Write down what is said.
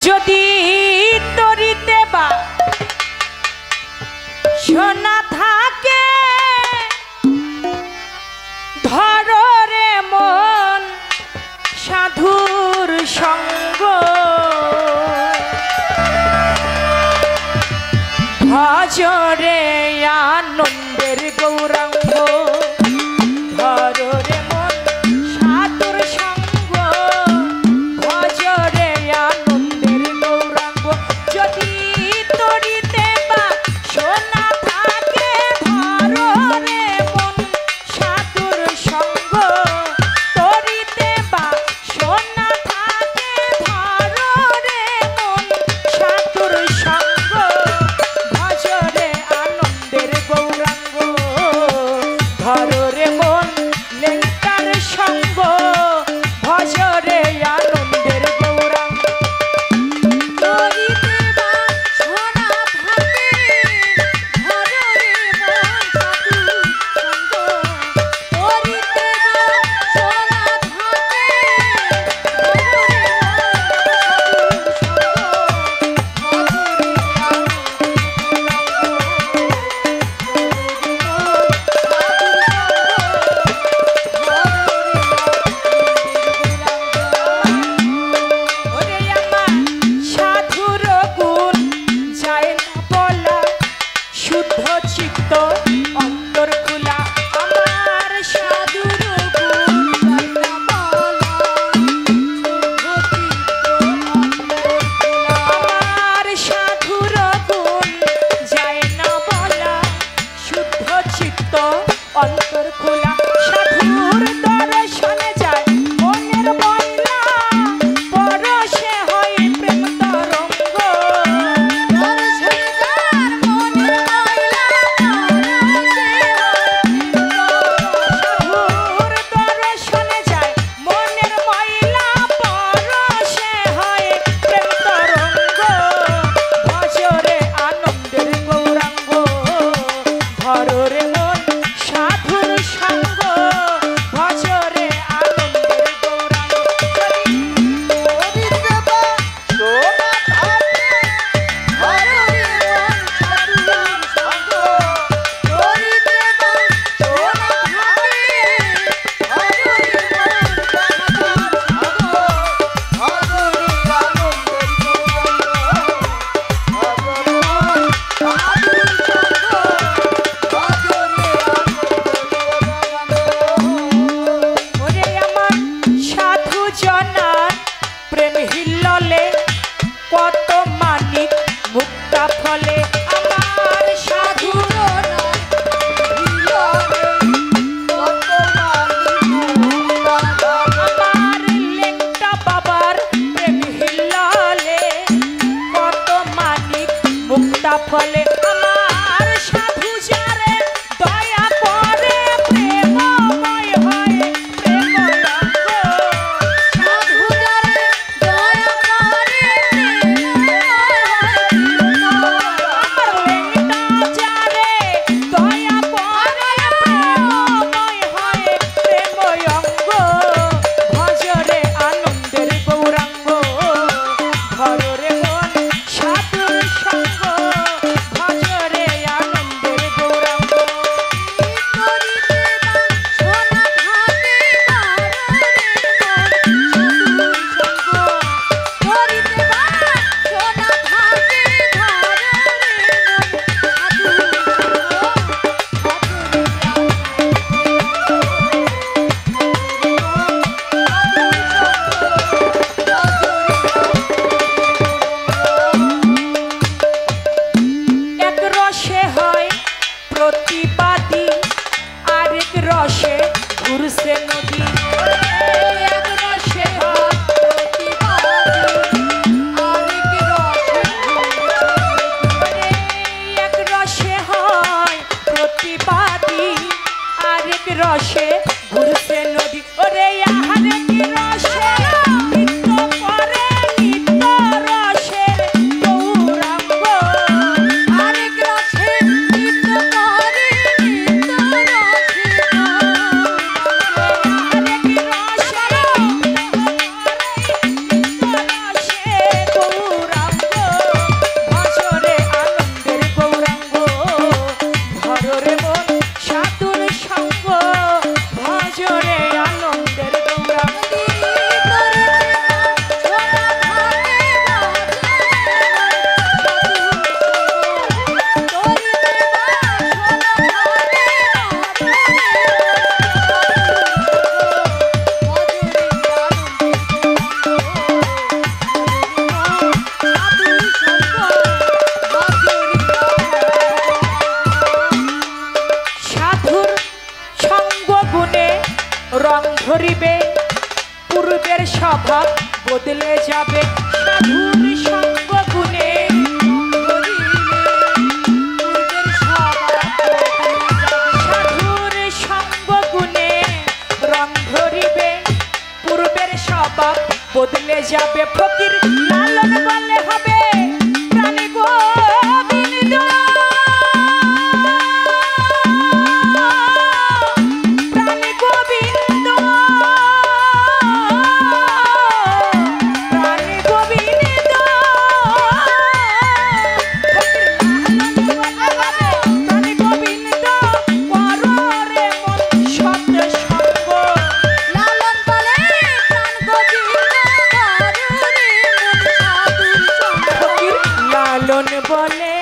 যদি তরিতে বা সোনা থাকে ধর রে মন সাধুর সঙ্গ ভজরে আনন্দের গৌরাঙ্গ ধর রে মন সাধুর সঙ্গ ভজরে আনন্দের গৌরাঙ্গ যদি তরিতে বা সোনা থাকে ধর রে মন সাধুর সঙ্গ তরিতে বা সোনা থাকে ধর রে মন সাধুর সঙ্গ ভজরে আনন্দের গৌরাঙ্গ ধর রে মন লেঙ্কার সঙ্গ ভজরে আনন্দের গৌরাঙ্গ তরিতে বা সোনা থাকে ধর রে মন সাধুর সঙ্গ তরিতে বা সোনা থাকে ধর রে ওরে আমার সাধুর গুণ যায় না বলা শুদ্ধ চিত্ত অন্তর খোলা আমার সাধুর গুণ যায় না বলা শুদ্ধ চিত্ত অন্তর খোলা আমার সাধুর গুণ যায় না বলা শুদ্ধ চিত্ত অন্তর খোলা সাধুর দর্শনে যায় মনের ময়লা পরশে হয় প্রেম তরঙ্গ দর্শনে যার মনের ময়লা পরশে হয় সাধুর দর্শনে যায় মনের ময়লা পরশে হয় প্রেম তরঙ্গ ভজরে আনন্দের গৌরাঙ্গ ধর রে মন সাধুর সঙ্গ ভজরে আনন্দের গৌরাঙ্গ তরিতে বা সোনা থাকে ধর রে মন সাধুর সঙ্গ তরিতে বা সোনা থাকে ধর রে মন সাধুর সঙ্গ ভজরে আনন্দের গৌরাঙ্গ ওরে আমার সাধু জনার প্রেম হিল্ললে কত মানিক মুক্তা ফলে আমার সাধু জনার হিল্ললে কত মানিক মুক্তা ফলে আমার লেংটা বাবার প্রেম হিল্ললে কত মানিক মুক্তা ফলে আমার সাধু যারে দয়া করে প্রেমময় হয় প্রেমরঙ্গ সাধু যারে দয়া করে প্রেমময় হয় প্রেমরঙ্গ আমার লেংটা যারে দয়া করে প্রেমময় হয় প্রেময়ঙ্গ ভজরে আনন্দের গৌরাঙ্গ ধর রে মন সাধুর সঙ্গ বলে